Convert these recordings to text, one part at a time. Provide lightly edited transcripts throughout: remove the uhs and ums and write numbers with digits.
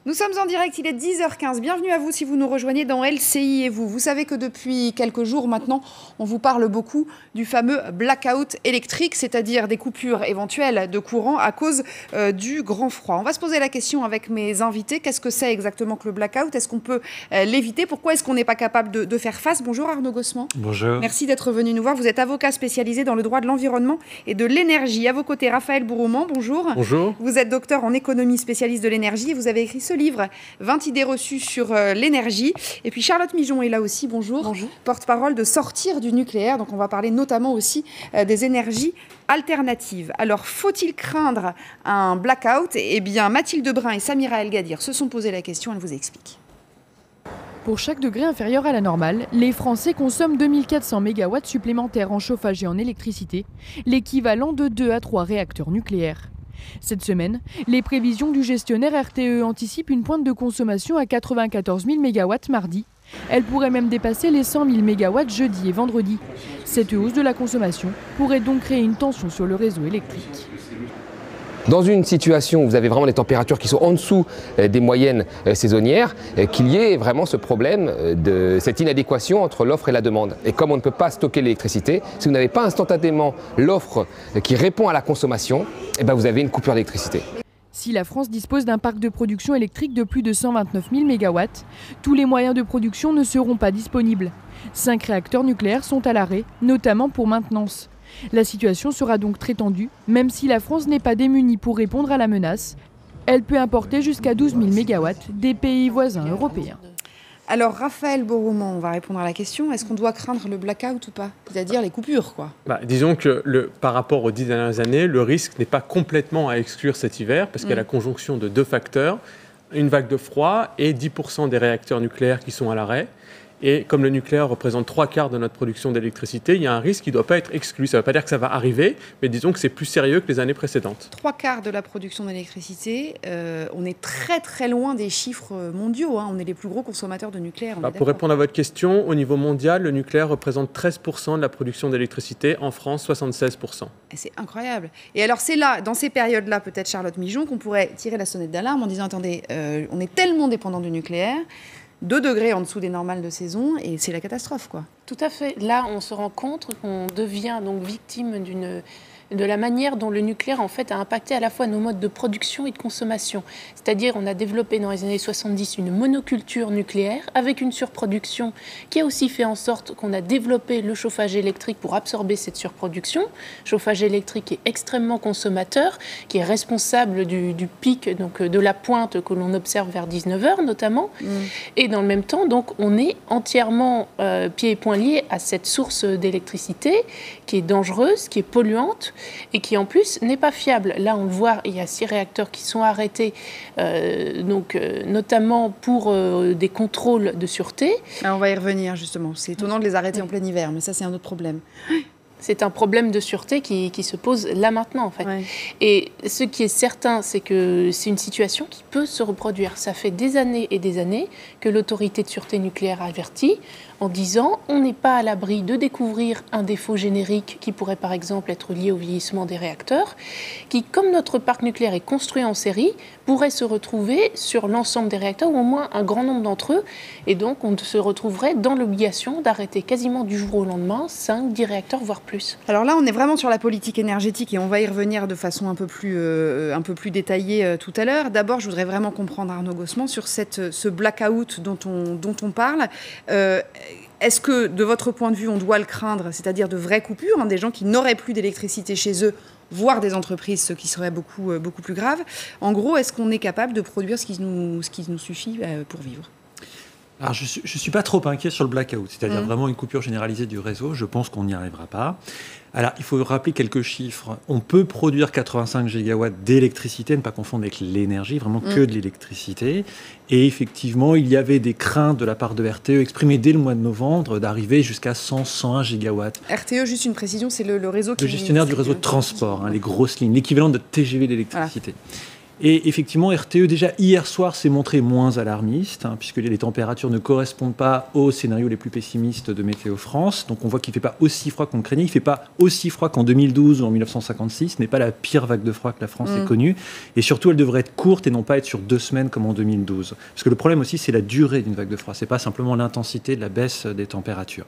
Nous sommes en direct, il est 10h15. Bienvenue à vous si vous nous rejoignez dans LCI et vous. Vous savez que depuis quelques jours maintenant, on vous parle beaucoup du fameux blackout électrique, c'est-à-dire des coupures éventuelles de courant à cause du grand froid. On va se poser la question avec mes invités. Qu'est-ce que c'est exactement que le blackout? Est-ce qu'on peut l'éviter? Pourquoi est-ce qu'on n'est pas capable de faire face? Bonjour Arnaud Gossement. Bonjour. Merci d'être venu nous voir. Vous êtes avocat spécialisé dans le droit de l'environnement et de l'énergie. À vos côtés, Raphaël Bouroumand, bonjour. Bonjour. Vous êtes docteur en économie, spécialiste de l'énergie et vous avez écrit ce livre, 20 idées reçues sur l'énergie. Et puis Charlotte Mijon est là aussi, bonjour. Bonjour. Porte-parole de Sortir du nucléaire. Donc on va parler notamment aussi des énergies alternatives. Alors faut-il craindre un blackout? Eh bien Mathilde Brun et Samira El Gadir se sont posé la question, elle vous explique. Pour chaque degré inférieur à la normale, les Français consomment 2400 MW supplémentaires en chauffage et en électricité, l'équivalent de 2 à 3 réacteurs nucléaires. Cette semaine, les prévisions du gestionnaire RTE anticipent une pointe de consommation à 94 000 MW mardi. Elle pourrait même dépasser les 100 000 MW jeudi et vendredi. Cette hausse de la consommation pourrait donc créer une tension sur le réseau électrique. Dans une situation où vous avez vraiment des températures qui sont en dessous des moyennes saisonnières, qu'il y ait vraiment ce problème de cette inadéquation entre l'offre et la demande. Et comme on ne peut pas stocker l'électricité, si vous n'avez pas instantanément l'offre qui répond à la consommation, eh bien vous avez une coupure d'électricité. Si la France dispose d'un parc de production électrique de plus de 129 000 MW, tous les moyens de production ne seront pas disponibles. 5 réacteurs nucléaires sont à l'arrêt, notamment pour maintenance. La situation sera donc très tendue, même si la France n'est pas démunie pour répondre à la menace. Elle peut importer jusqu'à 12 000 MW des pays voisins européens. Alors Raphaël Bouroumand, on va répondre à la question. Est-ce qu'on doit craindre le blackout ou pas? C'est-à-dire les coupures, quoi. Disons que par rapport aux 10 dernières années, le risque n'est pas complètement à exclure cet hiver, parce qu'il y a la conjonction de 2 facteurs, une vague de froid et 10% des réacteurs nucléaires qui sont à l'arrêt. Et comme le nucléaire représente 3/4 de notre production d'électricité, il y a un risque qui ne doit pas être exclu. Ça ne veut pas dire que ça va arriver, mais disons que c'est plus sérieux que les années précédentes. 3/4 de la production d'électricité, on est très très loin des chiffres mondiaux. On est les plus gros consommateurs de nucléaire. Pour répondre à votre question, au niveau mondial, le nucléaire représente 13% de la production d'électricité. En France, 76%. C'est incroyable. Et alors c'est là, dans ces périodes-là, peut-être Charlotte Mijon, qu'on pourrait tirer la sonnette d'alarme en disant, attendez, on est tellement dépendant du nucléaire, 2 degrés en dessous des normales de saison, et c'est la catastrophe, quoi. Tout à fait. Là, on se rend compte qu'on devient donc victime de la manière dont le nucléaire en fait a impacté à la fois nos modes de production et de consommation. C'est-à-dire on a développé dans les années 70 une monoculture nucléaire avec une surproduction qui a aussi fait en sorte qu'on a développé le chauffage électrique pour absorber cette surproduction. Chauffage électrique qui est extrêmement consommateur, qui est responsable du pic, donc de la pointe que l'on observe vers 19h notamment. Et dans le même temps, donc, on est entièrement pieds et poings liés à cette source d'électricité qui est dangereuse, qui est polluante, et qui en plus n'est pas fiable. Là, on le voit, il y a 6 réacteurs qui sont arrêtés, notamment pour des contrôles de sûreté. On va y revenir justement. C'est étonnant de les arrêter en plein hiver, mais ça c'est un autre problème. C'est un problème de sûreté qui se pose là maintenant, en fait. Ouais. Et ce qui est certain, c'est que c'est une situation qui peut se reproduire. Ça fait des années et des années que l'autorité de sûreté nucléaire a averti en disant on n'est pas à l'abri de découvrir un défaut générique qui pourrait par exemple être lié au vieillissement des réacteurs, qui, comme notre parc nucléaire est construit en série, pourrait se retrouver sur l'ensemble des réacteurs, ou au moins un grand nombre d'entre eux, et donc on se retrouverait dans l'obligation d'arrêter quasiment du jour au lendemain 5, 10 réacteurs, voire plus. Alors là, on est vraiment sur la politique énergétique et on va y revenir de façon un peu plus détaillée tout à l'heure. D'abord, je voudrais vraiment comprendre, Arnaud Gossement, sur ce blackout dont on parle. Est-ce que, de votre point de vue, on doit le craindre, c'est-à-dire de vraies coupures, des gens qui n'auraient plus d'électricité chez eux, voire des entreprises, ce qui serait beaucoup plus grave. En gros, est-ce qu'on est capable de produire ce qui nous suffit pour vivre ? Alors, je ne suis pas trop inquiet sur le blackout, c'est-à-dire vraiment une coupure généralisée du réseau. Je pense qu'on n'y arrivera pas. Alors, il faut rappeler quelques chiffres. On peut produire 85 gigawatts d'électricité, ne pas confondre avec l'énergie, vraiment que de l'électricité. Et effectivement, il y avait des craintes de la part de RTE exprimées dès le mois de novembre d'arriver jusqu'à 100-101 gigawatts. RTE, juste une précision, c'est le réseau qui... Le gestionnaire du réseau de transport, les grosses lignes, l'équivalent de TGV d'électricité. Voilà. Et effectivement, RTE, déjà hier soir, s'est montré moins alarmiste, puisque les températures ne correspondent pas aux scénarios les plus pessimistes de Météo France. Donc on voit qu'il ne fait pas aussi froid qu'on craignait. Il ne fait pas aussi froid qu'en 2012 ou en 1956. Ce n'est pas la pire vague de froid que la France ait connue. Et surtout, elle devrait être courte et non pas être sur 2 semaines comme en 2012. Parce que le problème aussi, c'est la durée d'une vague de froid. Ce n'est pas simplement l'intensité de la baisse des températures.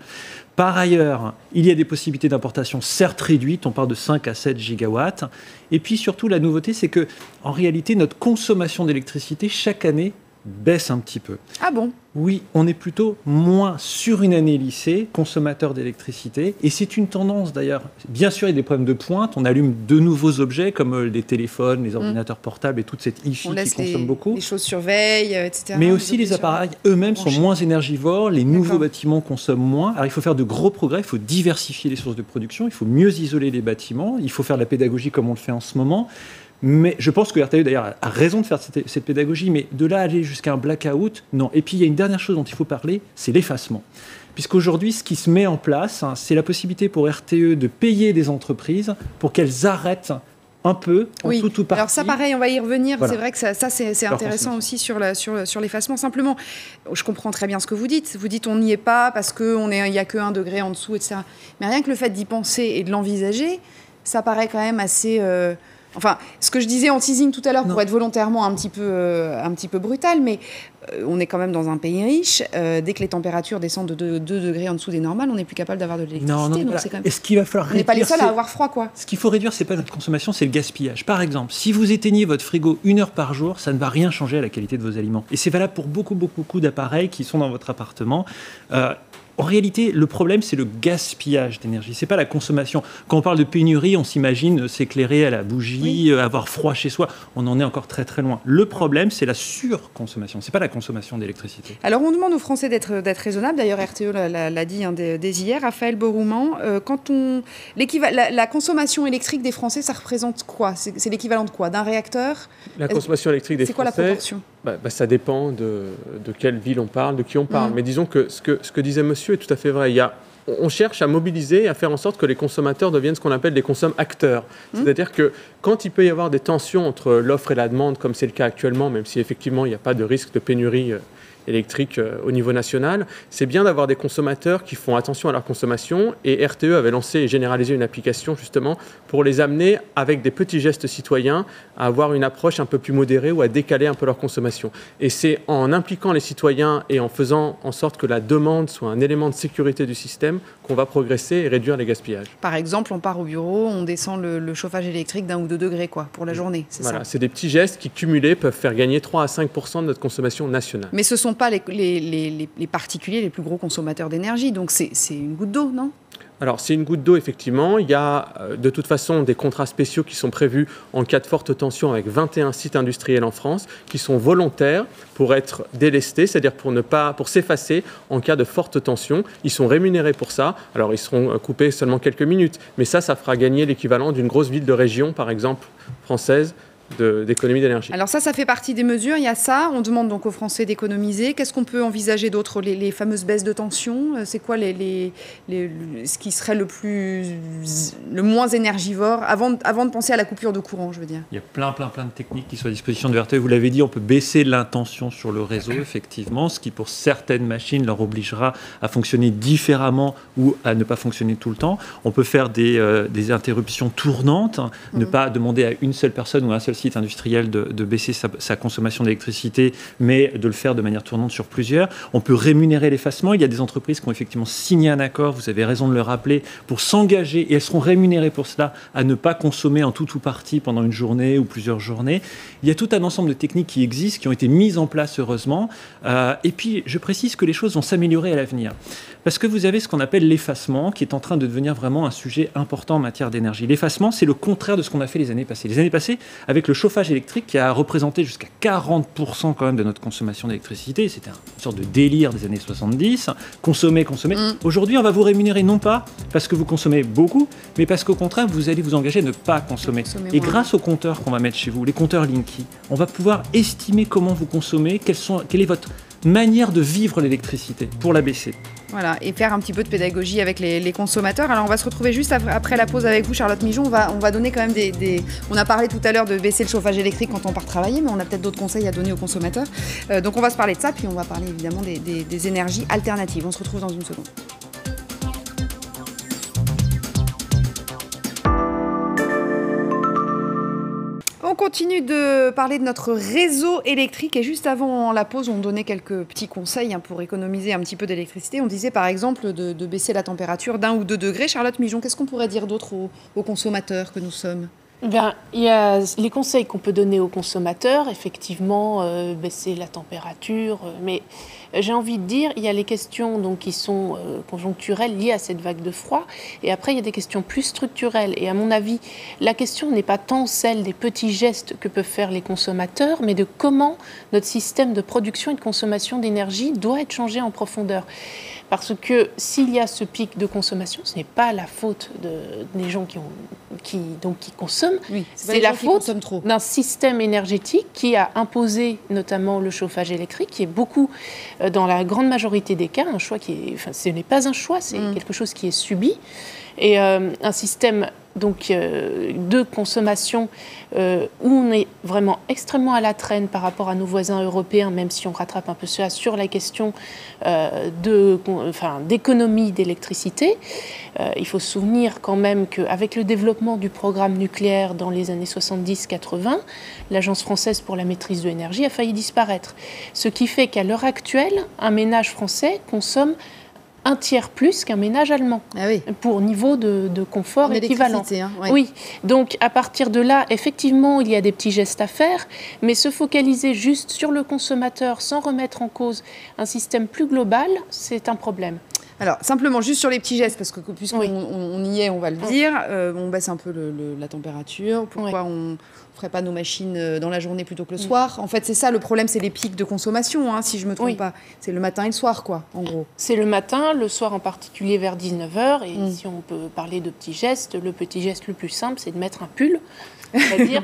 Par ailleurs, il y a des possibilités d'importation certes réduites, on parle de 5 à 7 gigawatts. Et puis surtout, la nouveauté, c'est que en réalité, notre consommation d'électricité, chaque année, baisse un petit peu. Ah bon ? Oui, on est plutôt moins sur une année lissée, consommateur d'électricité. Et c'est une tendance d'ailleurs. Bien sûr, il y a des problèmes de pointe. On allume de nouveaux objets comme les téléphones, les ordinateurs portables et toute cette hi-fi qui consomme beaucoup. Les choses sur veille, etc. Mais aussi les appareils eux-mêmes sont moins énergivores. Les nouveaux bâtiments consomment moins. Alors il faut faire de gros progrès. Il faut diversifier les sources de production. Il faut mieux isoler les bâtiments. Il faut faire de la pédagogie comme on le fait en ce moment. Mais je pense que RTE, d'ailleurs, a raison de faire cette pédagogie, mais de là aller jusqu'à un blackout, non. Et puis, il y a une dernière chose dont il faut parler, c'est l'effacement. Puisqu'aujourd'hui, ce qui se met en place, c'est la possibilité pour RTE de payer des entreprises pour qu'elles arrêtent un peu, en tout ou partie. Alors ça, pareil, on va y revenir. Voilà. C'est vrai que ça c'est intéressant aussi sur l'effacement. Simplement, je comprends très bien ce que vous dites. Vous dites on n'y est pas parce qu'il n'y a que 1 degré en dessous, etc. Mais rien que le fait d'y penser et de l'envisager, ça paraît quand même assez... Enfin, ce que je disais en teasing tout à l'heure, pour être volontairement un petit peu brutal, mais on est quand même dans un pays riche. Dès que les températures descendent de 2 degrés en dessous des normales, on n'est plus capable d'avoir de l'électricité. Non, donc voilà. c'est quand même... Et ce qu'il va falloir réduire, on n'est pas les seuls à avoir froid, quoi. Ce qu'il faut réduire, c'est pas notre consommation, c'est le gaspillage. Par exemple, si vous éteignez votre frigo 1 heure par jour, ça ne va rien changer à la qualité de vos aliments. Et c'est valable pour beaucoup d'appareils qui sont dans votre appartement. En réalité, le problème, c'est le gaspillage d'énergie. C'est pas la consommation. Quand on parle de pénurie, on s'imagine s'éclairer à la bougie, avoir froid chez soi. On en est encore très loin. Le problème, c'est la surconsommation. C'est pas la consommation d'électricité. Alors, on demande aux Français d'être raisonnables. D'ailleurs, RTE l'a dit dès hier. Raphaël Borouman, la consommation électrique des Français, ça représente quoi ? C'est l'équivalent de quoi ? D'un réacteur ? La consommation électrique des Français, c'est quoi la proportion ? Ça dépend de quelle ville on parle, de qui on parle. Mais disons que ce que disait monsieur est tout à fait vrai. On cherche à mobiliser, à faire en sorte que les consommateurs deviennent ce qu'on appelle des consommateurs. C'est-à-dire que quand il peut y avoir des tensions entre l'offre et la demande, comme c'est le cas actuellement, même si effectivement il n'y a pas de risque de pénurie électrique au niveau national, c'est bien d'avoir des consommateurs qui font attention à leur consommation. Et RTE avait lancé et généralisé une application justement pour les amener, avec des petits gestes citoyens, à avoir une approche un peu plus modérée ou à décaler un peu leur consommation. Et c'est en impliquant les citoyens et en faisant en sorte que la demande soit un élément de sécurité du système qu'on va progresser et réduire les gaspillages. Par exemple, on part au bureau, on descend le chauffage électrique d'1 ou 2 degrés pour la journée. Voilà, c'est des petits gestes qui, cumulés, peuvent faire gagner 3 à 5% de notre consommation nationale. Mais ce ne sont pas les particuliers les plus gros consommateurs d'énergie, donc c'est une goutte d'eau, non ? Alors, c'est une goutte d'eau, effectivement. Il y a de toute façon des contrats spéciaux qui sont prévus en cas de forte tension avec 21 sites industriels en France qui sont volontaires pour être délestés, c'est-à-dire pour s'effacer en cas de forte tension. Ils sont rémunérés pour ça. Alors, ils seront coupés seulement quelques minutes, mais ça fera gagner l'équivalent d'une grosse ville de région, par exemple, française, d'économie d'énergie. Alors ça fait partie des mesures, il y a ça. On demande donc aux Français d'économiser. Qu'est-ce qu'on peut envisager d'autre ? Les fameuses baisses de tension, c'est quoi ce qui serait le moins énergivore avant de penser à la coupure de courant, je veux dire ? Il y a plein de techniques qui sont à disposition de RTE. Vous l'avez dit, on peut baisser l'intention sur le réseau, effectivement, ce qui pour certaines machines leur obligera à fonctionner différemment ou à ne pas fonctionner tout le temps. On peut faire des interruptions tournantes, ne pas demander à une seule personne ou à un seul site industriel de baisser sa consommation d'électricité, mais de le faire de manière tournante sur plusieurs. On peut rémunérer l'effacement. Il y a des entreprises qui ont effectivement signé un accord, vous avez raison de le rappeler, pour s'engager, et elles seront rémunérées pour cela, à ne pas consommer en tout ou partie pendant une journée ou plusieurs journées. Il y a tout un ensemble de techniques qui existent, qui ont été mises en place heureusement. Et puis, je précise que les choses vont s'améliorer à l'avenir. Parce que vous avez ce qu'on appelle l'effacement, qui est en train de devenir vraiment un sujet important en matière d'énergie. L'effacement, c'est le contraire de ce qu'on a fait les années passées. Les années passées, avec le chauffage électrique qui a représenté jusqu'à 40% quand même de notre consommation d'électricité. C'était une sorte de délire des années 70. Consommer. Aujourd'hui, on va vous rémunérer non pas parce que vous consommez beaucoup, mais parce qu'au contraire, vous allez vous engager à ne pas consommer. Et grâce aux compteurs qu'on va mettre chez vous, les compteurs Linky, on va pouvoir estimer comment vous consommez, quel est votre manière de vivre l'électricité pour la baisser. Voilà, et faire un petit peu de pédagogie avec les consommateurs. Alors on va se retrouver juste après la pause avec vous, Charlotte Migeon. On va donner quand même On a parlé tout à l'heure de baisser le chauffage électrique quand on part travailler, mais on a peut-être d'autres conseils à donner aux consommateurs. Donc on va se parler de ça, puis on va parler évidemment des énergies alternatives. On se retrouve dans une seconde. On continue de parler de notre réseau électrique et juste avant la pause, on donnait quelques petits conseils pour économiser un petit peu d'électricité. On disait par exemple de baisser la température d'1 ou 2 degrés. Charlotte Migeon, qu'est-ce qu'on pourrait dire d'autre aux consommateurs que nous sommes ? Bien, il y a les conseils qu'on peut donner aux consommateurs, effectivement, baisser la température, mais j'ai envie de dire, il y a les questions donc, qui sont conjoncturelles liées à cette vague de froid, et après il y a des questions plus structurelles. Et à mon avis, la question n'est pas tant celle des petits gestes que peuvent faire les consommateurs, mais de comment notre système de production et de consommation d'énergie doit être changé en profondeur. Parce que s'il y a ce pic de consommation, ce n'est pas la faute des gens qui consomment, oui, c'est la faute d'un système énergétique qui a imposé notamment le chauffage électrique, qui est beaucoup, dans la grande majorité des cas, un choix ce n'est pas un choix, c'est quelque chose qui est subi. Et un système donc, de consommation où on est vraiment extrêmement à la traîne par rapport à nos voisins européens, même si on rattrape un peu cela sur la question d'économie d'électricité. Il faut se souvenir quand même qu'avec le développement du programme nucléaire dans les années 70-80, l'Agence française pour la maîtrise de l'énergie a failli disparaître. Ce qui fait qu'à l'heure actuelle, un ménage français consomme 1 tiers plus qu'un ménage allemand, pour niveau de confort équivalent. Oui, donc à partir de là, effectivement, il y a des petits gestes à faire, mais se focaliser juste sur le consommateur sans remettre en cause un système plus global, c'est un problème. Alors, simplement, juste sur les petits gestes, parce que puisqu'on y est, on va le dire, on baisse un peu la température. Pourquoi on ne ferait pas nos machines dans la journée plutôt que le soir ? En fait, c'est ça, le problème, c'est les pics de consommation, si je ne me trompe pas. C'est le matin et le soir, quoi, en gros. C'est le matin, le soir en particulier vers 19h. Et si on peut parler de petits gestes, le petit geste le plus simple, c'est de mettre un pull. C'est-à-dire,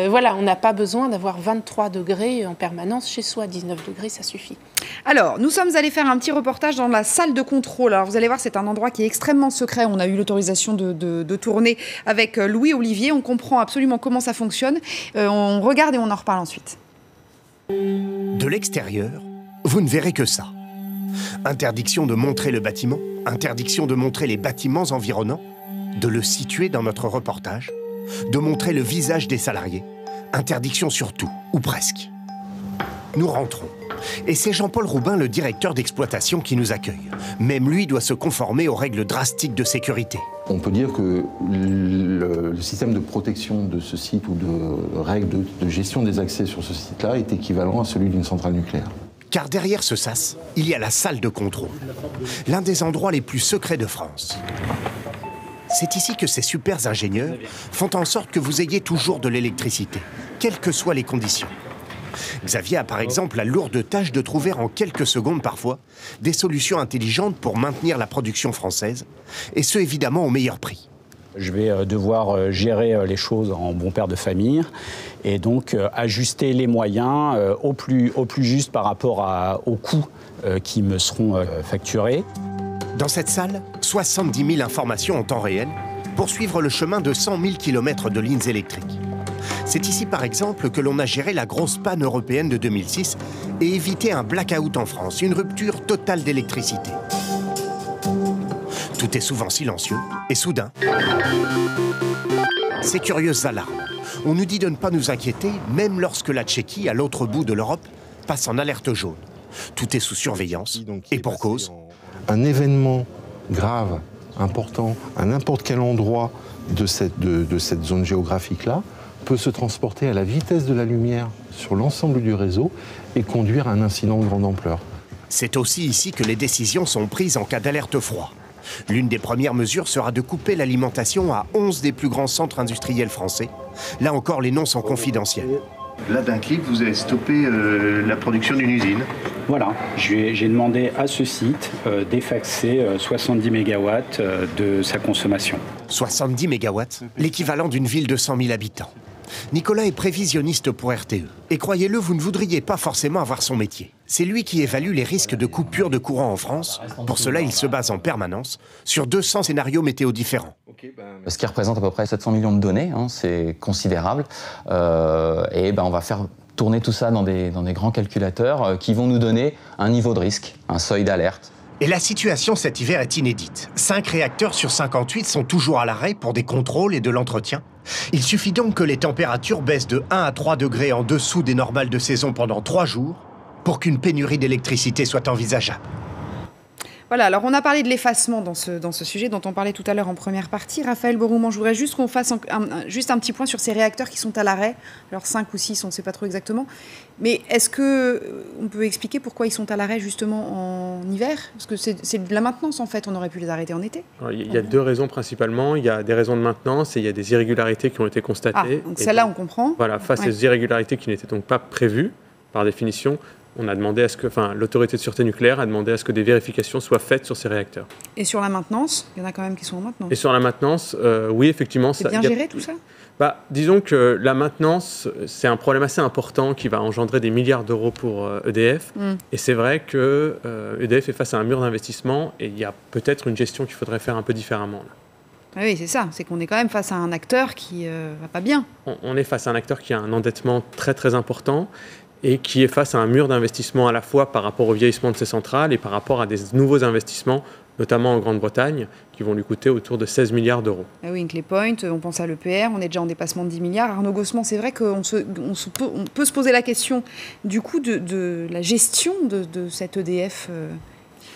voilà, on n'a pas besoin d'avoir 23 degrés en permanence chez soi. 19 degrés, ça suffit. Alors, nous sommes allés faire un petit reportage dans la salle de contrôle. Alors, vous allez voir, c'est un endroit qui est extrêmement secret. On a eu l'autorisation de tourner avec Louis-Olivier. On comprend absolument comment ça fonctionne. On regarde et on en reparle ensuite. De l'extérieur, vous ne verrez que ça. Interdiction de montrer le bâtiment, interdiction de montrer les bâtiments environnants, de le situer dans notre reportage, de montrer le visage des salariés, interdiction sur tout, ou presque. Nous rentrons. Et c'est Jean-Paul Roubin, le directeur d'exploitation, qui nous accueille. Même lui doit se conformer aux règles drastiques de sécurité. On peut dire que le système de protection de ce site ou de règles de gestion des accès sur ce site-là est équivalent à celui d'une centrale nucléaire. Car derrière ce sas, il y a la salle de contrôle, l'un des endroits les plus secrets de France. C'est ici que ces super ingénieurs font en sorte que vous ayez toujours de l'électricité, quelles que soient les conditions. Xavier a par exemple la lourde tâche de trouver en quelques secondes parfois des solutions intelligentes pour maintenir la production française, et ce évidemment au meilleur prix. Je vais devoir gérer les choses en bon père de famille et donc ajuster les moyens au plus juste par rapport aux coûts qui me seront facturés. Dans cette salle, 70 000 informations en temps réel pour suivre le chemin de 100 000 km de lignes électriques. C'est ici par exemple que l'on a géré la grosse panne européenne de 2006 et évité un blackout en France, une rupture totale d'électricité. Tout est souvent silencieux et soudain, ces curieuses alarmes. On nous dit de ne pas nous inquiéter, même lorsque la Tchéquie, à l'autre bout de l'Europe, passe en alerte jaune. Tout est sous surveillance et pour cause. Un événement grave, important, à n'importe quel endroit de cette zone géographique-là, peut se transporter à la vitesse de la lumière sur l'ensemble du réseau et conduire à un incident de grande ampleur. C'est aussi ici que les décisions sont prises en cas d'alerte froid. L'une des premières mesures sera de couper l'alimentation à 11 des plus grands centres industriels français. Là encore, les noms sont confidentiels. Là, d'un clic, vous avez stoppé la production d'une usine. Voilà, j'ai demandé à ce site d'effacer 70 MW de sa consommation. 70 MW, l'équivalent d'une ville de 100 000 habitants. Nicolas est prévisionniste pour RTE. Et croyez-le, vous ne voudriez pas forcément avoir son métier. C'est lui qui évalue les risques de coupure de courant en France. Pour cela, il se base en permanence sur 200 scénarios météo différents. Ce qui représente à peu près 700 millions de données, hein, c'est considérable. Et on va faire tourner tout ça dans des grands calculateurs qui vont nous donner un niveau de risque, un seuil d'alerte. Et la situation cet hiver est inédite. 5 réacteurs sur 58 sont toujours à l'arrêt pour des contrôles et de l'entretien. Il suffit donc que les températures baissent de 1 à 3 degrés en dessous des normales de saison pendant 3 jours pour qu'une pénurie d'électricité soit envisageable. Voilà, alors on a parlé de l'effacement dans ce sujet dont on parlait tout à l'heure en première partie. Raphaël Boroumand, je voudrais juste qu'on fasse juste un petit point sur ces réacteurs qui sont à l'arrêt. Alors 5 ou 6, on ne sait pas trop exactement. Mais est-ce qu'on peut expliquer pourquoi ils sont à l'arrêt justement en hiver? Parce que c'est de la maintenance en fait, on aurait pu les arrêter en été. Alors, il y a 2 raisons principalement. Il y a des raisons de maintenance et il y a des irrégularités qui ont été constatées. Donc celle-là, on comprend. Voilà, face aux irrégularités qui n'étaient donc pas prévues par définition, on a demandé l'autorité de sûreté nucléaire a demandé à ce que des vérifications soient faites sur ces réacteurs. Et sur la maintenance, il y en a quand même qui sont en maintenance. Et sur la maintenance, oui, effectivement. C'est bien géré tout ça ? Disons que la maintenance, c'est un problème assez important qui va engendrer des milliards d'euros pour EDF. Et c'est vrai que EDF est face à un mur d'investissement et il y a peut-être une gestion qu'il faudrait faire un peu différemment. Là. Oui, c'est ça. C'est qu'on est quand même face à un acteur qui va pas bien. On est face à un acteur qui a un endettement très très important et qui est face à un mur d'investissement à la fois par rapport au vieillissement de ses centrales et par rapport à des nouveaux investissements, notamment en Grande-Bretagne, qui vont lui coûter autour de 16 milliards d'euros. Ah oui, Hinkley Point, on pense à l'EPR, on est déjà en dépassement de 10 milliards. Arnaud Gossement, c'est vrai qu'on peut se poser la question du coup de la gestion de cette EDF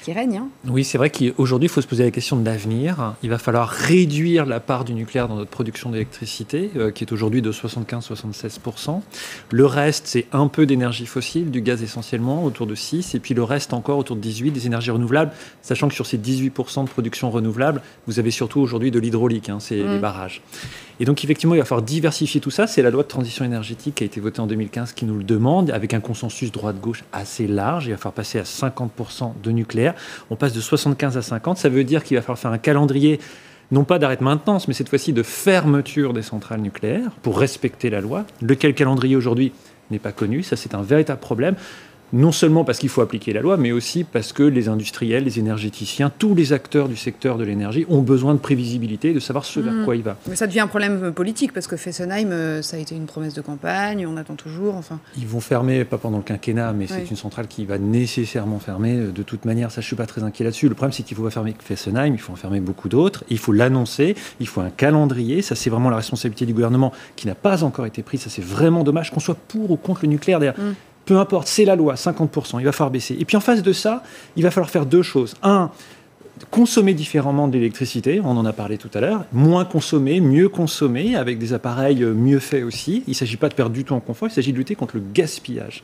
qui règne. Hein. Oui, c'est vrai qu'aujourd'hui, il faut se poser la question de l'avenir. Il va falloir réduire la part du nucléaire dans notre production d'électricité, qui est aujourd'hui de 75-76%. Le reste, c'est un peu d'énergie fossile, du gaz essentiellement, autour de 6%, et puis le reste encore autour de 18%, des énergies renouvelables, sachant que sur ces 18% de production renouvelable, vous avez surtout aujourd'hui de l'hydraulique, hein, c'est les barrages. Et donc, effectivement, il va falloir diversifier tout ça. C'est la loi de transition énergétique qui a été votée en 2015 qui nous le demande, avec un consensus droite-gauche assez large. Il va falloir passer à 50% de nucléaire. On passe de 75 à 50. Ça veut dire qu'il va falloir faire un calendrier, non pas d'arrêt de maintenance, mais cette fois-ci de fermeture des centrales nucléaires pour respecter la loi. Lequel calendrier aujourd'hui n'est pas connu. Ça, c'est un véritable problème. Non seulement parce qu'il faut appliquer la loi, mais aussi parce que les industriels, les énergéticiens, tous les acteurs du secteur de l'énergie ont besoin de prévisibilité, de savoir ce vers quoi il va. Mais ça devient un problème politique, parce que Fessenheim, ça a été une promesse de campagne, on attend toujours. Enfin. Ils vont fermer, pas pendant le quinquennat, mais c'est une centrale qui va nécessairement fermer de toute manière. Ça, je ne suis pas très inquiet là-dessus. Le problème, c'est qu'il ne faut pas fermer Fessenheim, il faut en fermer beaucoup d'autres. Il faut l'annoncer, il faut un calendrier. Ça, c'est vraiment la responsabilité du gouvernement qui n'a pas encore été prise. Ça, c'est vraiment dommage qu'on soit pour ou contre le nucléaire. D'ailleurs, peu importe, c'est la loi, 50%, il va falloir baisser. Et puis en face de ça, il va falloir faire 2 choses. 1, consommer différemment de l'électricité, on en a parlé tout à l'heure, moins consommer, mieux consommer, avec des appareils mieux faits aussi. Il ne s'agit pas de perdre du tout en confort, il s'agit de lutter contre le gaspillage.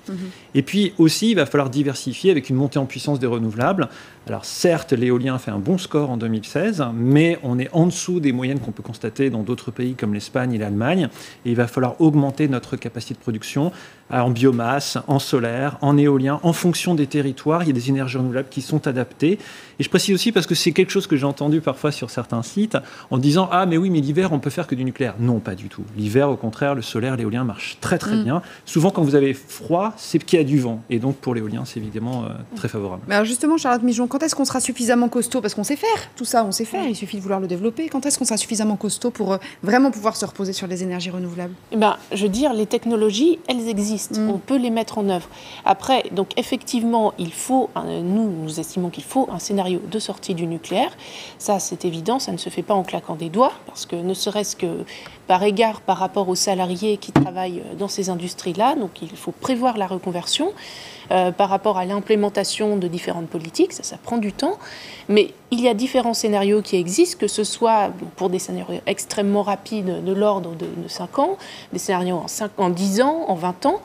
Et puis aussi, il va falloir diversifier avec une montée en puissance des renouvelables. Alors certes, l'éolien fait un bon score en 2016, mais on est en dessous des moyennes qu'on peut constater dans d'autres pays comme l'Espagne et l'Allemagne. Et il va falloir augmenter notre capacité de production en biomasse, en solaire, en éolien, en fonction des territoires. Il y a des énergies renouvelables qui sont adaptées. Et je précise aussi parce que c'est quelque chose que j'ai entendu parfois sur certains sites en disant « Ah, mais oui, mais l'hiver, on peut faire que du nucléaire ». Non, pas du tout. L'hiver, au contraire, le solaire, l'éolien marche très très bien. Souvent, quand vous avez froid, c'est qu'il y a du vent. Et donc, pour l'éolien, c'est évidemment très favorable. Mais alors justement, Charlotte Migeon, quand est-ce qu'on sera suffisamment costaud? Parce qu'on sait faire tout ça, on sait faire. Il suffit de vouloir le développer. Quand est-ce qu'on sera suffisamment costaud pour vraiment pouvoir se reposer sur les énergies renouvelables? Je veux dire, les technologies, elles existent. On peut les mettre en œuvre. Après, donc effectivement, il faut, nous estimons qu'il faut un scénario de sortie du nucléaire. Ça, c'est évident, ça ne se fait pas en claquant des doigts, parce que ne serait-ce que par égard par rapport aux salariés qui travaillent dans ces industries-là, donc il faut prévoir la reconversion. Par rapport à l'implémentation de différentes politiques, ça prend du temps, mais il y a différents scénarios qui existent, que ce soit pour des scénarios extrêmement rapides de l'ordre de 5 ans, des scénarios en 10 ans, en 20 ans.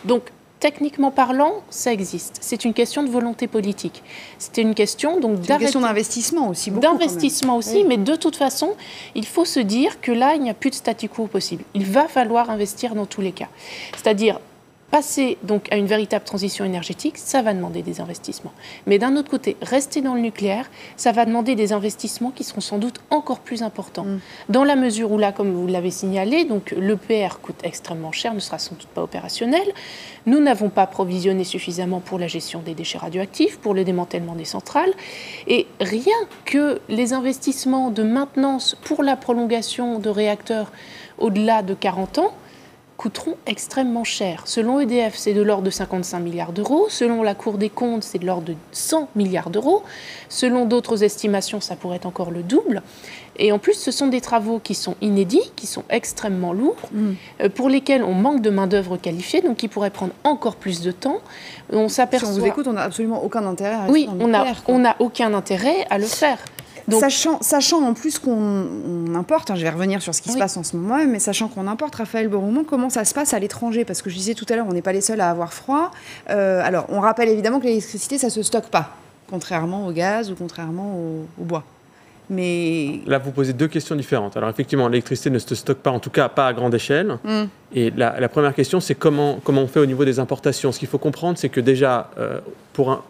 Donc, techniquement parlant, ça existe. C'est une question de volonté politique. C'était une question donc une question d'investissement aussi. D'investissement aussi, oui. Mais de toute façon, il faut se dire que là, il n'y a plus de statu quo possible. Il va falloir investir dans tous les cas. C'est-à-dire passer donc à une véritable transition énergétique, ça va demander des investissements. Mais d'un autre côté, rester dans le nucléaire, ça va demander des investissements qui seront sans doute encore plus importants. Dans la mesure où là, comme vous l'avez signalé, donc l'EPR coûte extrêmement cher, ne sera sans doute pas opérationnel. Nous n'avons pas provisionné suffisamment pour la gestion des déchets radioactifs, pour le démantèlement des centrales. Et rien que les investissements de maintenance pour la prolongation de réacteurs au-delà de 40 ans, coûteront extrêmement cher. Selon EDF, c'est de l'ordre de 55 milliards d'euros. Selon la Cour des comptes, c'est de l'ordre de 100 milliards d'euros. Selon d'autres estimations, ça pourrait être encore le double. Et en plus, ce sont des travaux qui sont inédits, qui sont extrêmement lourds, pour lesquels on manque de main-d'œuvre qualifiée, donc qui pourraient prendre encore plus de temps. On s'aperçoit... Si on vous écoute, on n'a absolument aucun intérêt à rester Oui, dans le nucléaire, on n'a aucun intérêt à le faire. Donc, sachant en plus qu'on importe, je vais revenir sur ce qui se passe en ce moment, mais sachant qu'on importe, Raphaël Boroumand, comment ça se passe à l'étranger? Parce que je disais tout à l'heure, on n'est pas les seuls à avoir froid. Alors, on rappelle évidemment que l'électricité, ça ne se stocke pas, contrairement au gaz ou contrairement au bois. Mais... Là, vous posez deux questions différentes. Alors, effectivement, l'électricité ne se stocke pas, en tout cas pas à grande échelle. Et la première question, c'est comment on fait au niveau des importations. Ce qu'il faut comprendre, c'est que déjà,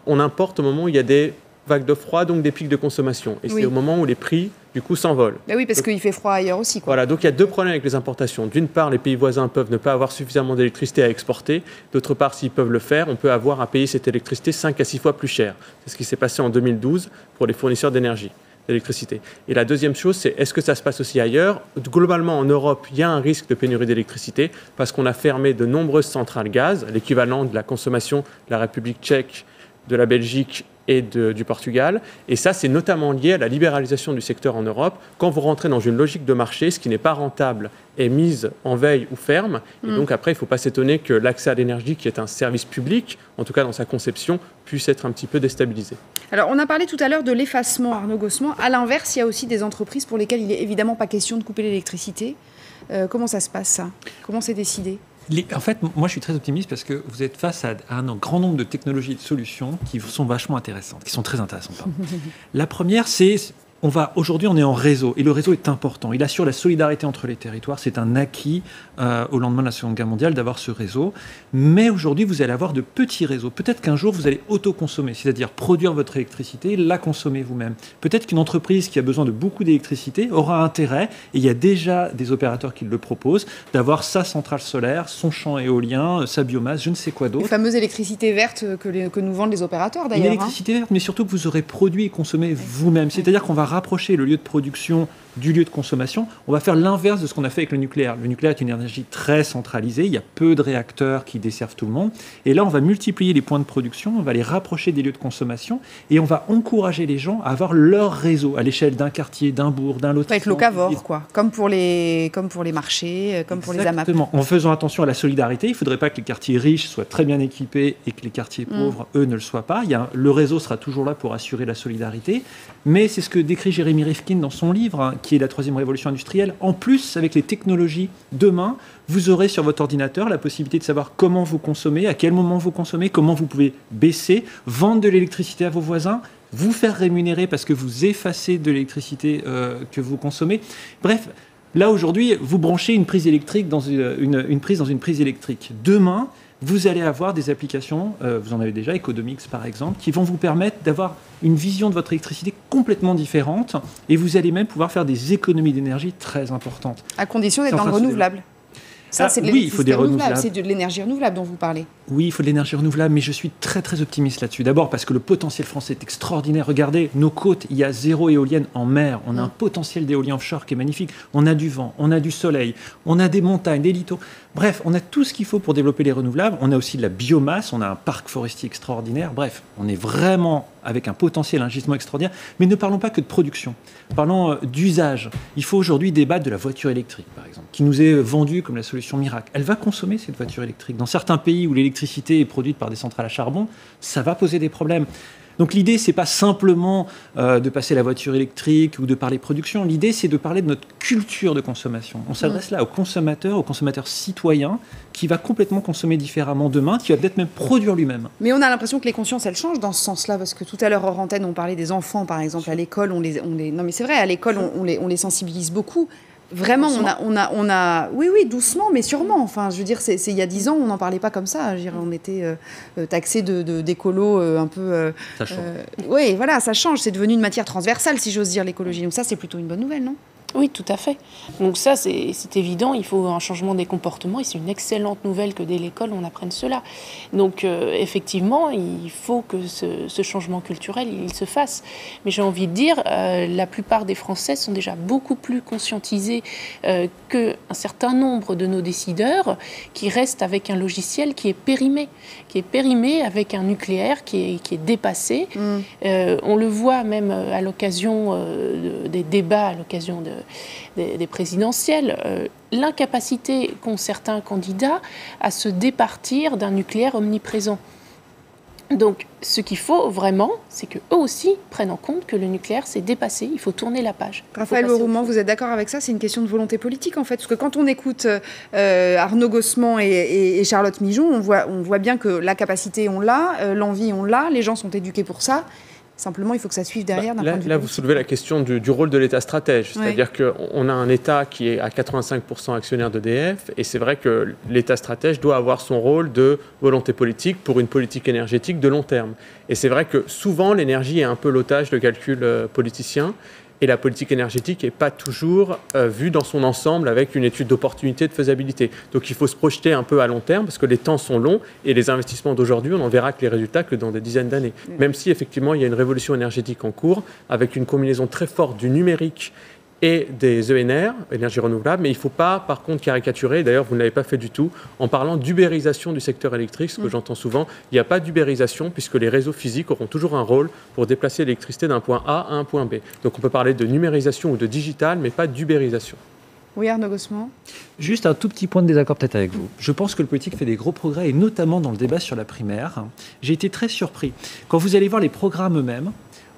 on importe au moment où il y a des vagues de froid, donc des pics de consommation. Et c'est au moment où les prix, du coup, s'envolent. Ben oui, parce qu'il fait froid ailleurs aussi, quoi. Voilà, donc il y a deux problèmes avec les importations. D'une part, les pays voisins peuvent ne pas avoir suffisamment d'électricité à exporter. D'autre part, s'ils peuvent le faire, on peut avoir à payer cette électricité 5 à 6 fois plus cher. C'est ce qui s'est passé en 2012 pour les fournisseurs d'électricité. Et la deuxième chose, c'est est-ce que ça se passe aussi ailleurs? Globalement, en Europe, il y a un risque de pénurie d'électricité parce qu'on a fermé de nombreuses centrales gaz, l'équivalent de la consommation de la République tchèque, de la Belgique et du Portugal. Et ça, c'est notamment lié à la libéralisation du secteur en Europe. Quand vous rentrez dans une logique de marché, ce qui n'est pas rentable est mise en veille ou ferme. Et donc après, il ne faut pas s'étonner que l'accès à l'énergie, qui est un service public, en tout cas dans sa conception, puisse être un petit peu déstabilisé. Alors, on a parlé tout à l'heure de l'effacement, Arnaud Gossement. À l'inverse, il y a aussi des entreprises pour lesquelles il n'est évidemment pas question de couper l'électricité. Comment ça se passe, ça? Comment c'est décidé? En fait, moi, je suis très optimiste parce que vous êtes face à un grand nombre de technologies et de solutions qui sont vachement intéressantes, qui sont très intéressantes. La première, c'est aujourd'hui, on est en réseau et le réseau est important. Il assure la solidarité entre les territoires. C'est un acquis au lendemain de la Seconde Guerre mondiale d'avoir ce réseau. Mais aujourd'hui, vous allez avoir de petits réseaux. Peut-être qu'un jour, vous allez autoconsommer, c'est-à-dire produire votre électricité, la consommer vous-même. Peut-être qu'une entreprise qui a besoin de beaucoup d'électricité aura intérêt, et il y a déjà des opérateurs qui le proposent, d'avoir sa centrale solaire, son champ éolien, sa biomasse, je ne sais quoi d'autre. Les fameuses électricités vertes que nous vendent les opérateurs, d'ailleurs. L'électricité verte, mais surtout que vous aurez produit et consommé vous-même. C'est-à-dire qu'on va rapprocher le lieu de production du lieu de consommation. On va faire l'inverse de ce qu'on a fait avec le nucléaire. Le nucléaire est une énergie très centralisée, il y a peu de réacteurs qui desservent tout le monde. Et là, on va multiplier les points de production, on va les rapprocher des lieux de consommation et on va encourager les gens à avoir leur réseau à l'échelle d'un quartier, d'un bourg, d'un lotissement. Avec locavore, quoi. Comme pour les marchés, comme pour les AMAP. Exactement. En faisant attention à la solidarité, il ne faudrait pas que les quartiers riches soient très bien équipés et que les quartiers pauvres, eux, ne le soient pas. Le réseau sera toujours là pour assurer la solidarité. Mais c'est ce que décrit Jérémy Rifkin dans son livre, qui est la troisième révolution industrielle. En plus, avec les technologies, demain, vous aurez sur votre ordinateur la possibilité de savoir comment vous consommez, à quel moment vous consommez, comment vous pouvez baisser, vendre de l'électricité à vos voisins, vous faire rémunérer parce que vous effacez de l'électricité que vous consommez. Bref, là aujourd'hui, vous branchez une prise électrique dans une prise dans une prise électrique. Demain, vous allez avoir des applications, vous en avez déjà, Ecodomix par exemple, qui vont vous permettre d'avoir une vision de votre électricité complètement différente et vous allez même pouvoir faire des économies d'énergie très importantes. À condition d'être dans le renouvelable. Ça, c'est de l'électricité renouvelable, c'est de l'énergie renouvelable dont vous parlez. Oui, il faut de l'énergie renouvelable, mais je suis très très optimiste là-dessus. D'abord parce que le potentiel français est extraordinaire. Regardez, nos côtes, il y a 0 éolienne en mer. On a un potentiel d'éolien offshore qui est magnifique. On a du vent, on a du soleil, on a des montagnes, des littoraux. Bref, on a tout ce qu'il faut pour développer les renouvelables. On a aussi de la biomasse, on a un parc forestier extraordinaire. Bref, on est vraiment avec un potentiel, un gisement extraordinaire. Mais ne parlons pas que de production. Parlons d'usage. Il faut aujourd'hui débattre de la voiture électrique, par exemple, qui nous est vendue comme la solution miracle. Elle va consommer cette voiture électrique. Dans certains pays où l'électricité est produite par des centrales à charbon, ça va poser des problèmes. Donc l'idée, c'est pas simplement de passer la voiture électrique ou de parler production. L'idée, c'est de parler de notre culture de consommation. On s'adresse là aux consommateurs citoyens, qui va complètement consommer différemment demain, qui va peut-être même produire lui-même. Mais on a l'impression que les consciences, elles changent dans ce sens-là, parce que tout à l'heure, hors antenne, on parlait des enfants, par exemple, à l'école. Non, mais c'est vrai, à l'école, on les sensibilise beaucoup. Vraiment, on a, oui, doucement, mais sûrement. Enfin, je veux dire, il y a 10 ans, on n'en parlait pas comme ça. Je veux dire, on était taxé d'écolo un peu. Ça change. Oui, voilà, ça change. C'est devenu une matière transversale, si j'ose dire, l'écologie. Donc ça, c'est plutôt une bonne nouvelle, non ? Oui, tout à fait. Donc ça, c'est évident, il faut un changement des comportements et c'est une excellente nouvelle que dès l'école, on apprenne cela. Donc effectivement, il faut que ce changement culturel, il se fasse. Mais j'ai envie de dire, la plupart des Français sont déjà beaucoup plus conscientisés qu'un certain nombre de nos décideurs qui restent avec un logiciel qui est périmé avec un nucléaire qui est dépassé. On le voit même à l'occasion des débats, à l'occasion des présidentielles, l'incapacité qu'ont certains candidats à se départir d'un nucléaire omniprésent. Donc, ce qu'il faut vraiment, c'est qu'eux aussi prennent en compte que le nucléaire, c'est dépassé, il faut tourner la page. Raphaël Leroux, vous êtes d'accord avec ça ? C'est une question de volonté politique, en fait. Parce que quand on écoute Arnaud Gossement et Charlotte Mijon, on voit bien que la capacité, on l'a, l'envie, on l'a, les gens sont éduqués pour ça. Simplement, il faut que ça suive derrière. Là, vous soulevez la question du rôle de l'État stratège. C'est-à-dire qu'on a un État qui est à 85% actionnaire d'EDF, et c'est vrai que l'État stratège doit avoir son rôle de volonté politique pour une politique énergétique de long terme. Et c'est vrai que souvent, l'énergie est un peu l'otage de calculs politiciens. Et la politique énergétique n'est pas toujours vue dans son ensemble avec une étude d'opportunité, de faisabilité. Donc il faut se projeter un peu à long terme parce que les temps sont longs et les investissements d'aujourd'hui, on n'en verra que les résultats que dans des dizaines d'années. Même si effectivement il y a une révolution énergétique en cours avec une combinaison très forte du numérique et des ENR, énergie renouvelable, mais il ne faut pas, par contre, caricaturer, d'ailleurs, vous ne l'avez pas fait du tout, en parlant d'ubérisation du secteur électrique, ce que j'entends souvent. Il n'y a pas d'ubérisation, puisque les réseaux physiques auront toujours un rôle pour déplacer l'électricité d'un point A à un point B. Donc on peut parler de numérisation ou de digital, mais pas d'ubérisation. Oui, Arnaud Gossement. Juste un tout petit point de désaccord peut-être avec vous. Je pense que le politique fait des gros progrès, et notamment dans le débat sur la primaire. J'ai été très surpris. Quand vous allez voir les programmes eux-mêmes,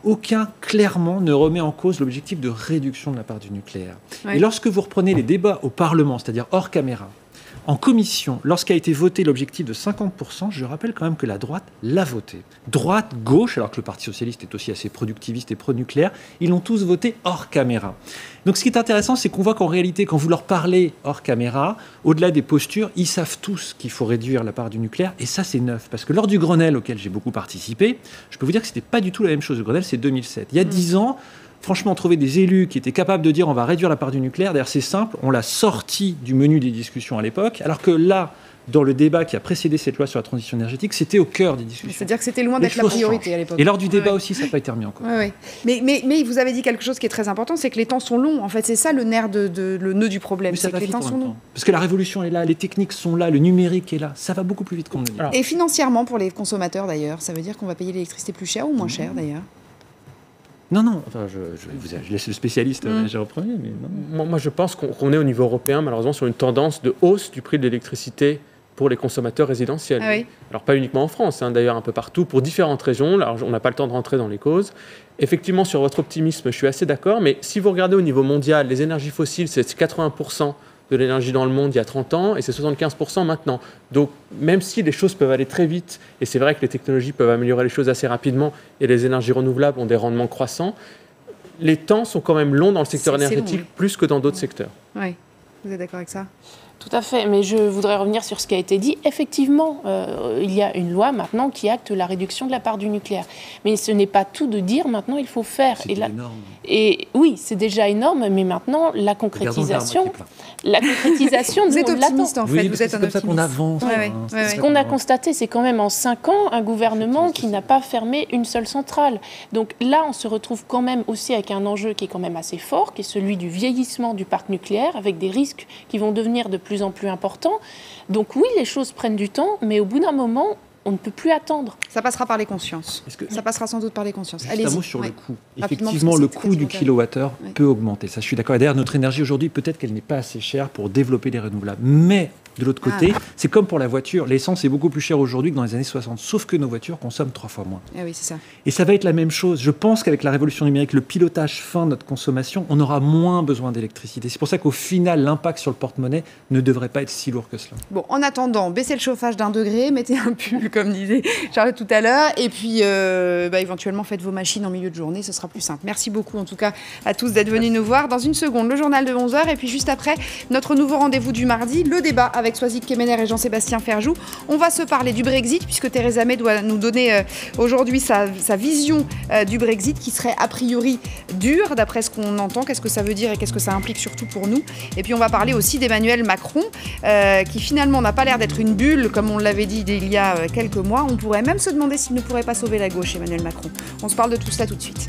aucun, clairement, ne remet en cause l'objectif de réduction de la part du nucléaire. Oui. Et lorsque vous reprenez les débats au Parlement, c'est-à-dire hors caméra, en commission, lorsqu'a été voté l'objectif de 50%, je rappelle quand même que la droite l'a voté. Droite, gauche, alors que le Parti socialiste est aussi assez productiviste et pro-nucléaire, ils l'ont tous voté hors caméra. Donc ce qui est intéressant, c'est qu'on voit qu'en réalité, quand vous leur parlez hors caméra, au-delà des postures, ils savent tous qu'il faut réduire la part du nucléaire, et ça c'est neuf. Parce que lors du Grenelle, auquel j'ai beaucoup participé, je peux vous dire que c'était pas du tout la même chose. Le Grenelle, c'est 2007. Il y a 10 ans, franchement, trouver des élus qui étaient capables de dire on va réduire la part du nucléaire, d'ailleurs c'est simple, on l'a sorti du menu des discussions à l'époque, alors que là, dans le débat qui a précédé cette loi sur la transition énergétique, c'était au cœur des discussions. C'est-à-dire que c'était loin d'être la priorité à l'époque. Et lors du débat aussi, ça n'a pas été remis en cause. Mais vous avez dit quelque chose qui est très important, c'est que les temps sont longs. En fait, c'est ça le nerf, le nœud du problème. Mais c'est que les temps sont longs. Parce que la révolution est là, les techniques sont là, le numérique est là. Ça va beaucoup plus vite qu'on le dit. Et financièrement, pour les consommateurs d'ailleurs, ça veut dire qu'on va payer l'électricité plus cher ou moins cher d'ailleurs ? Non. Enfin, je laisse le spécialiste agir en premier. Mais non. Moi, je pense qu'on est au niveau européen, malheureusement, sur une tendance de hausse du prix de l'électricité pour les consommateurs résidentiels. Ah oui. Alors, pas uniquement en France, d'ailleurs un peu partout, pour différentes régions. Alors, on n'a pas le temps de rentrer dans les causes. Effectivement, sur votre optimisme, je suis assez d'accord, mais si vous regardez au niveau mondial, les énergies fossiles, c'est 80% de l'énergie dans le monde il y a 30 ans, et c'est 75% maintenant. Donc, même si les choses peuvent aller très vite, et c'est vrai que les technologies peuvent améliorer les choses assez rapidement, et les énergies renouvelables ont des rendements croissants, les temps sont quand même longs dans le secteur énergétique, plus que dans d'autres secteurs. Oui, vous êtes d'accord avec ça ? Tout à fait, mais je voudrais revenir sur ce qui a été dit. Effectivement, il y a une loi maintenant qui acte la réduction de la part du nucléaire. Mais ce n'est pas tout de dire maintenant il faut faire. C'est énorme. Et oui, c'est déjà énorme, mais maintenant la concrétisation... Vous êtes optimiste en fait, oui, vous êtes un optimiste. C'est comme ça qu'on avance. Ce qu'on a constaté, c'est quand même en 5 ans, un gouvernement qui n'a pas fermé une seule centrale. Donc là, on se retrouve quand même aussi avec un enjeu qui est quand même assez fort, qui est celui du vieillissement du parc nucléaire, avec des risques qui vont devenir de plus en plus importants. Donc oui, les choses prennent du temps, mais au bout d'un moment, on ne peut plus attendre. Ça passera par les consciences. Ça passera sans doute par les consciences. Juste un mot sur le coût. Effectivement, le coût du kilowattheure peut augmenter. Ça, je suis d'accord. Et d'ailleurs, notre énergie aujourd'hui, peut-être qu'elle n'est pas assez chère pour développer les renouvelables. Mais De l'autre côté, c'est comme pour la voiture. L'essence est beaucoup plus chère aujourd'hui que dans les années 60, sauf que nos voitures consomment 3 fois moins. Ah oui, c'est ça. Et ça va être la même chose. Je pense qu'avec la révolution numérique, le pilotage fin de notre consommation, on aura moins besoin d'électricité. C'est pour ça qu'au final, l'impact sur le porte-monnaie ne devrait pas être si lourd que cela. Bon, en attendant, baissez le chauffage d'1 degré, mettez un pull, comme disait Charlotte tout à l'heure, et puis éventuellement faites vos machines en milieu de journée, ce sera plus simple. Merci beaucoup en tout cas à tous d'être venus nous voir. Dans une seconde, le journal de 11h, et puis juste après, notre nouveau rendez-vous du mardi, le débat avec Soazic Kemener et Jean-Sébastien Ferjou. On va se parler du Brexit, puisque Theresa May doit nous donner aujourd'hui sa vision du Brexit, qui serait a priori dur, d'après ce qu'on entend. Qu'est-ce que ça veut dire et qu'est-ce que ça implique surtout pour nous? Et puis on va parler aussi d'Emmanuel Macron, qui finalement n'a pas l'air d'être une bulle, comme on l'avait dit il y a quelques mois. On pourrait même se demander s'il ne pourrait pas sauver la gauche, Emmanuel Macron. On se parle de tout cela tout de suite.